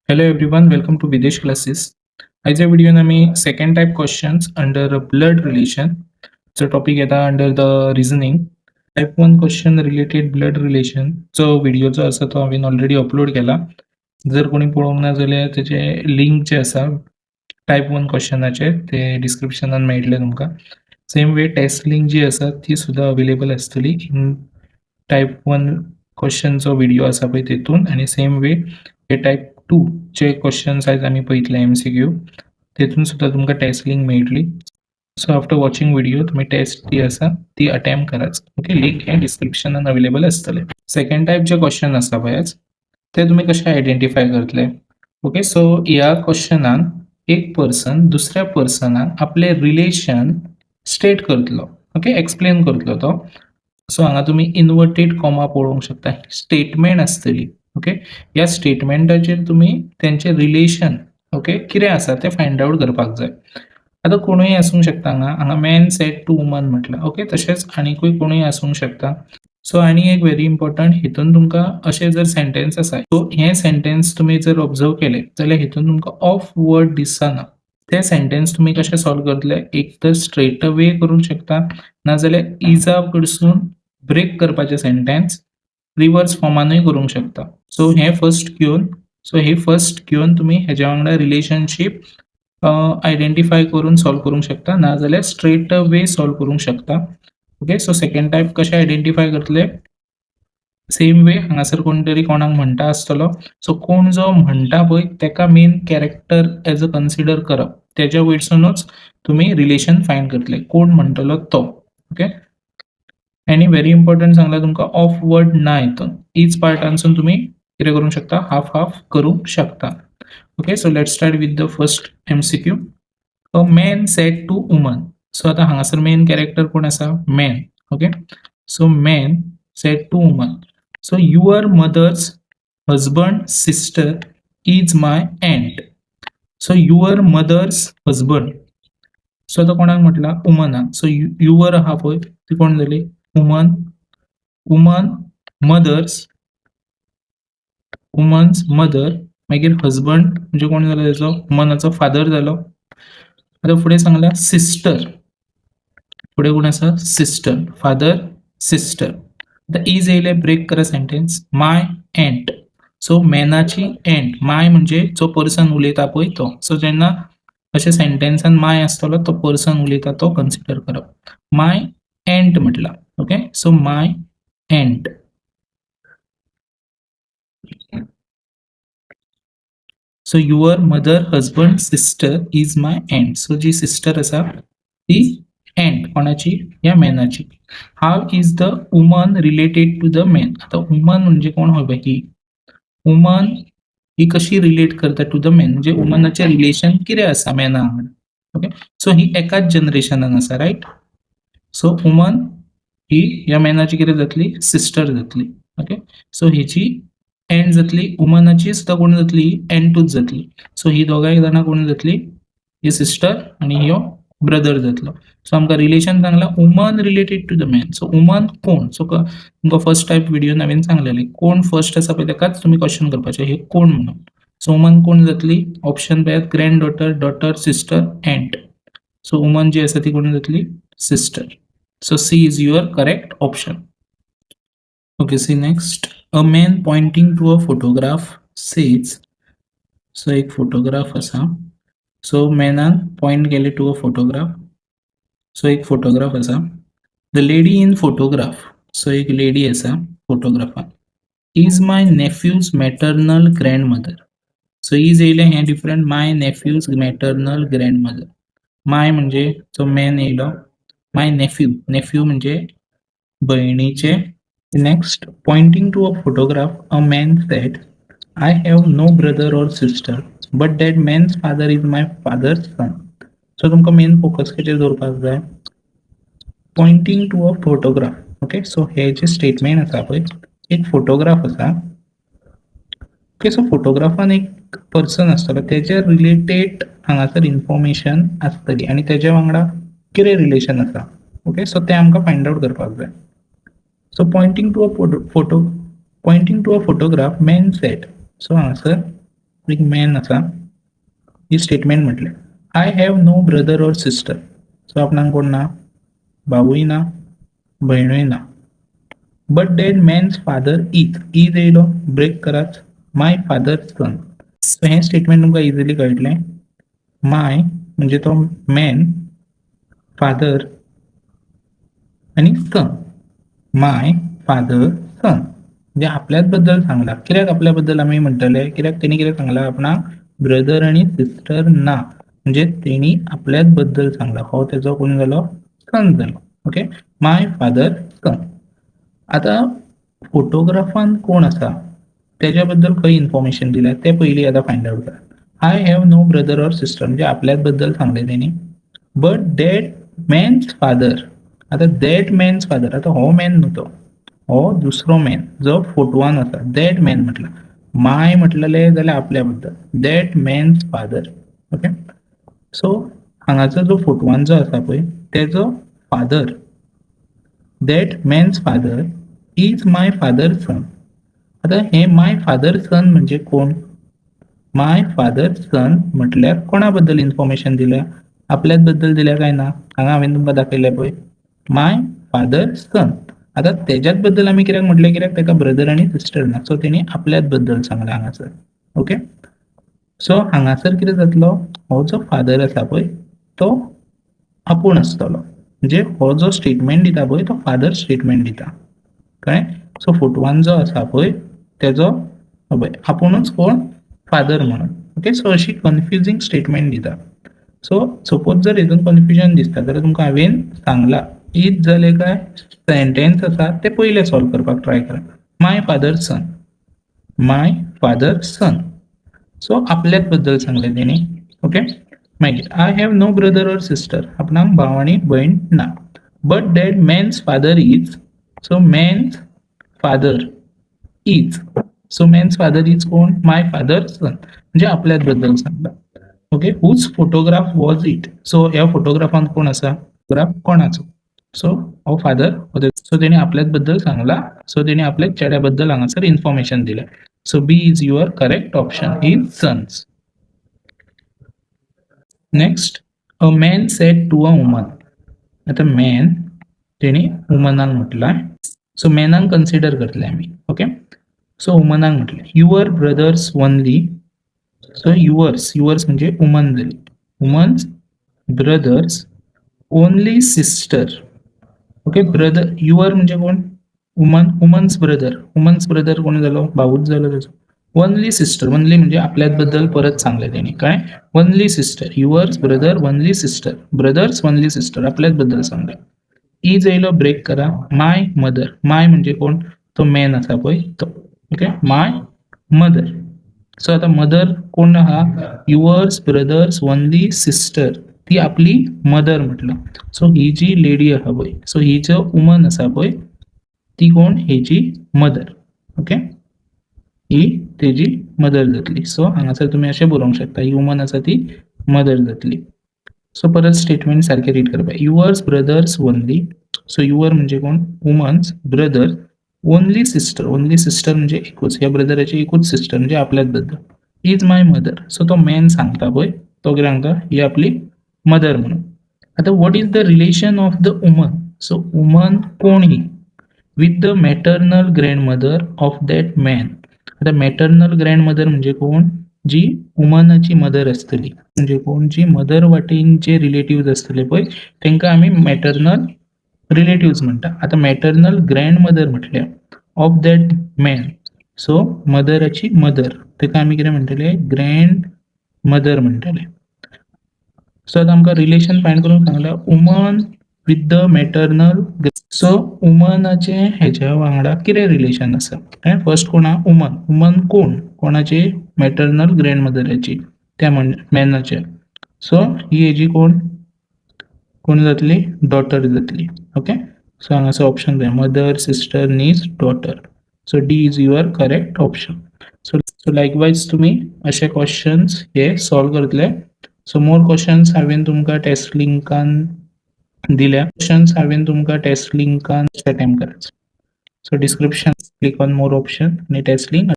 Hello everyone, welcome to Videsh Classes. आयच्या व्हिडिओन आम्ही second type questions under blood relation जो topic येता under the reasoning. Type 1 question related blood relation जो video जो आसा तो हांवें ऑलरेडी अपलोड केला. जर कोणी पळोवंक ना जाल्यार तेचे लिंक जे आसा टाइप 1 क्वेश्चनाचे ते डिस्क्रिप्शनान मेळटले तुमकां. सेम वे टेस्ट लिंक जी आसा ती सुद्धा अवेलेबल आसतली इन टाइप 1 क्वेश्चनचो व्हिडिओ आसा पळय तेतून आणि सेम वे हे टाइप 2 जे क्वेश्चन्स आयज आमी पळयतले MCQ तेतून सुद्धा तुमकां टेस्ट लिंक मेळटली. सो आफ्टर वॉचिंग व्हिडिओ तुम्ही टेस्ट जी आसा ती अटेम्प्ट कराच. ओके, लिंक हे डिस्क्रिप्शनान अवेलेबल आसतले. सेकंड टाइप जे क्वेश्चन आसा पळय ते तुम्ही कशे आयडेंटिफाय करतले. ओके, सो ह्या क्वेश्चनान एक पर्सन दुसऱ्या पर्सनाक आपले रिलेशन स्टेट करतलो. ओके, एक्सप्लेन करतलो तो. सो हांगा तुम्ही इन्वर्टेड कॉमा पळोवंक शकता. स्टेटमेंट आसतली. ओके, या स्टेटमेंटाचेर तुम्ही त्यांचे रिलेशन ओके कितें आसा ते फायंड आउट करपाक जाय. आता कोणूय आसूंक शकता हांगा मॅन सेड टू वुमन म्हटलं. ओके, तशेंच आनीकूय कोणूय आसूंक शकता. सो आनी एक व्हेरी इम्पॉर्टंट हितून तुमकां अशें जर सेंटेन्स आसा सो हे सेंटेन्स तुम्ही जर ऑब्जर्व केले जाल्यार हितून तुमकां ऑफ वर्ड दिसना. ते सेंटेन्स तुम्ही कशे सॉल्व करतले, एक तर स्ट्रेट अवे करूंक शकता नाजाल्यार इजा कडसून ब्रेक करपाचे सेंटेन्स रिवर्स फॉर्मानूय करूंक शकता. सो हे फर्स्ट घेवन तुम्ही हेज्या वांगडा रिलेशनशीप आयडेंटिफाय करून सॉल्व करूंक शकता नाजाल्यार स्ट्रेट अवे सॉल्व करूंक शकता. ओके, सो सेकंड टाइप कशे आयडेंटिफाय करतले, सेम वे हांगासर कोण तरी कोणाक म्हणटा आसतलो. सो कोण जो म्हणटा पळय तेका main character as a consider करप. तेज्या वयरसूनच तुम्ही रिलेशन फायंड करतले. कोण म्हणटलो तो. ओके, आणि व्हेरी इम्पॉर्टंट सांगला तुमकां ऑफ वर्ड ना हितून. ईच पार्टानसून तुम्ही कितें करूंक शकता, हाफ हाफ करूंक शकता. Okay, so let's start with the first MCQ. A man said to woman. So आता हांगासर मेन कॅरेक्टर कोण आसा, man. Okay, so man said to woman. So your mother's husband sister is my aunt. So your mother's husband. So आता कोणाक म्हटला, वुमनाक. So your आहा पळय ती कोण जाली, वुमन. मदर्स वुमन्स मदर मागीर हजबंड म्हणजे कोण जालो तेजो, वुमनाचो फादर जालो. आता फुडें सांगला सिस्टर. फुडें कोण आसा, सिस्टर. Father sister. आता इज येयले ब्रेक करा सेंटेन्स. माय एंट. सो मॅनाची एंट. माय म्हणजे जो पर्सन उलयता पळय तो. सो जेन्ना अशें सेंटेन्सान माय आसतलो तो पर्सन उलयता तो कन्सिडर करप. माय एंट म्हटला. Okay, so my aunt. So your mother husband sister is my aunt. So जी सिस्टर आसा ती एंट कोणाची, या मॅनाची. How is the woman related to the man. आता वुमन म्हणजे कोण हवी, ही वुमन ही कशी रिलेट करता टू द मॅन, म्हणजे वुमनाचे रिलेशन कितें आसा मॅना वांगडा. ओके, सो ही एकाच जनरेशनान आसा, राईट. सो वुमन ही या मॅनाची कितें जातली, सिस्टर जातली. ओके, सो हिची एंड जातली. वुमनाची सुद्धा कोण जातली, एंटूच जातली. सो ही दोगांय जाणां कोण जातली, ही सिस्टर आणि ह्यो ब्रदर जातलो. सो आमकां रिलेशन सांगला woman related to the man. So woman कोण. सो तुमकां फर्स्ट टाइप व्हिडिओन हांवें सांगलेलें कोण फर्स्ट आसा पळय तेकाच तुम्ही क्वेश्चन करपाचे, हे कोण म्हणून. सो वुमन कोण जातली, ऑप्शन पळयात, granddaughter, daughter, sister, aunt. So woman जी आसा ती कोण जातली, sister. So C is your correct option. Okay, see next. A man pointing to a photograph says. So एक फोटोग्राफ आसा. सो मॅनान पॉइंट केले टू अ फोटोग्राफ. सो एक फोटोग्राफ आसा. The lady in photograph. So एक lady आसा फोटोग्राफान. Is my nephew's maternal grandmother. So is येयले हे different. My nephew's maternal grandmother. My म्हणजे जो मॅन येयलो, माय नेफ्यू म्हणजे बहिणीचे. Next, pointing to a photograph a man said, I have no brother और sister but that man's father is my father's son. So तुमकां main focus केचेर दवरपाक जाय, pointing to a photograph. Okay, so हे जे statement आसा पळय, एक फोटोग्राफ आसा. ओके, सो फोटोग्राफान एक पर्सन आसतलो तेजे रिलेटेड हांगासर इन्फॉर्मेशन आसतली आनी तेज्या वांगडा कितें रिलेशन आसा. ओके, सो ते आमकां फायंड आउट करपाक जाय. So pointing to a photograph man said. So हांगासर एक मॅन असा ही स्टेटमेंट म्हटले आय हॅव नो ब्रदर और सिस्टर. सो आपणाक कोण ना, भाऊय ना, बहिणूय ना. But that man's father is येयलो ब्रेक करात माय फादर सन. सो हे स्टेटमेंट तुमकां इजिली कळटलें. माय म्हणजे तो मॅन, फादर आणि सन. माय फादर सन म्हणजे आपल्याच बद्दल सांगला. कित्याक आपल्या बद्दल आम्ही म्हणटले, कित्याक तेणी कितें सांगला आपणाक ब्रदर आणि सिस्टर ना, म्हणजे तेणी आपल्याच बद्दल सांगला. हो त्याचो कोण जालो, सन जालो. ओके, माय फादर सन. आता फोटोग्राफान कोण असा त्याच्याबद्दल काही इन्फॉर्मेशन दिल्या ते पयली आता फाइंड आउट करा. आय हॅव नो ब्रदर और सिस्टर म्हणजे आपल्याच बद्दल सांगले तेणी. But that man's father. आता दॅट मॅन्स फादर, आता हो मॅन न्हू तो, हो दुसरो मॅन जो फोटोवान आसा. दॅट मॅन म्हटलं, माय म्हटलेले जाल्यार आपल्या बद्दल. That man's father. Okay, so हांगाचो जो फोटोवान जो आसा पळय तेजो father, that man's father is my father son. आता हे माय फादर सन म्हणजे कोण? माय फादर सन म्हटल्यार कोणा बद्दल इन्फॉर्मेशन दिल्या? आपल्याच बद्दल दिल्या काय ना? हांगा हांवें तुमकां दाखयलें पळय, माय फादर सन. आता त्याच्याच बद्दल आम्ही कित्याक म्हटलें, कित्याक तेका ब्रदर आणि सिस्टर ना, सो तेणी आपल्याच बद्दल सांगला हांगासर. ओके, सो हांगासर कितें जातलो, हो जो फादर आसा पळय तो आपूण आसतलो. म्हणजे हो जो स्टेटमेंट दिता पळय तो फादर स्टेटमेंट दिता. कळ्ळें? सो फोटोवान जो आसा पळय तेजो पळय आपुणूच कोण, फादर म्हणून. ओके, सो अशी कन्फ्युजींग स्टेटमेंट दिता. सो सपोज जर हेतून कन्फ्युजन दिसता जाल्यार तुमकां हांवें सांगला इज जाले काय सेंटेन्स आसा ते पयले सॉल्व करपाक ट्राय करा. My father son, my father son. So आपल्याच बद्दल सांगले तेणी. ओके, मागीर आय हॅव नो ब्रदर और सिस्टर, आपणाक भाव आणि भयण ना. But that man's father is, so man's father is, so man's father is कोण, माय फादर सन म्हणजे आपल्याच बद्दल सांगला. Okay, whose photograph was it. So ह्या फोटोग्राफान कोण आसा, फोटोग्राफ कोणाचो. सो हो फादर, सो तेणी आपल्याच बद्दल सांगला. सो तेणी आपल्याच चेड्याबद्दल हांगासर इन्फॉर्मेशन दिल्या. So B is your correct option, is sons. Next, a man said to a woman. आता मॅन तेणी वुमनाक म्हटलाय. सो मॅनाक कन्सिडर करतले आम्ही. ओके, सो वुमनाक म्हटले your brothers only. So yours म्हणजे वुमन जाली. Woman's brothers only sister. Okay, brother your म्हणजे कोण, वुमन, वुमन्स ब्रदर कोण जालो, भाऊच जालो त्याचो. ओनली सिस्टर, ओनली म्हणजे आपल्याच बद्दल परत सांगले त्यांनी काय, only sister. Yours brother only sister, brothers only sister आपल्याच बद्दल सांगले. इज येयलो ब्रेक करा, माय मदर. माय म्हणजे कोण, तो मॅन असा पळय तो. ओके, माय मदर. सो आता मदर कोण आहा, युअर्स ब्रदर्स ओनली सिस्टर, ती आपली मदर म्हटलं. सो ही जी लेडी आहा पळय, सो ही जो वुमन आसा पळय ती कोण, हेची मदर. ओके, ही तेजी मदर जातली. सो हांगासर तुम्ही अशें बरोवंक शकता, ही वुमन आसा ती मदर जातली. सो परत स्टेटमेंट सारखे रीड करपा, yours brothers only. So your म्हणजे कोण, woman's brother only sister. Only sister म्हणजे एकूच, या ब्रदराची एकूच सिस्टर म्हणजे आपल्याच बद्दल. Is my mother. सो तो मॅन सांगता पळय तो कितें सांगता, ही आपली मदर म्हणून. आता what is the relation of the woman. So woman कोण ही, with the maternal grandmother of that man. आता मॅटर्नल ग्रँडमदर म्हणजे कोण, जी वुमनाची मदर असतली. म्हणजे कोण, जी मदर वाटेन जे रिलेटिव्ह असतले पळय तांकां आमी मॅटर्नल रिलेटिव्ह म्हणटा. आता मॅटर्नल ग्रँडमदर म्हटल्यार ऑफ दॅट मॅन, सो मदराची मदर, ताका आमी कितें म्हणटले, ग्रँड मदर म्हणटले. सो आता आमकां रिलेशन फायंड करून सांगला, woman with the maternal. So वुमनाचे हेच्या वांगडा कितें रिलेशन आसा. फर्स्ट कोण आहा, वुमन. वुमन कोण, कोणाची, मॅटर्नल ग्रँडमदराची, त्या मॅनाच्या. सो ही हेजी कोण, कोण जातली, डॉटर जातली. ओके, सो हांगासर ऑप्शन जाय, mother, sister, niece, daughter. So D is your correct option. So likewise तुम्ही असे क्वेश्चन्स हे सॉल्व करतले. सो मोर क्वेश्चन्स हांवें तुमकां टेस्ट लिंकान दिल्या. क्वेश्चन्स हांवें तुमकां टेस्ट लिंकान अटेम्प्ट करात. So description click on more option आणि टेस्ट लिंक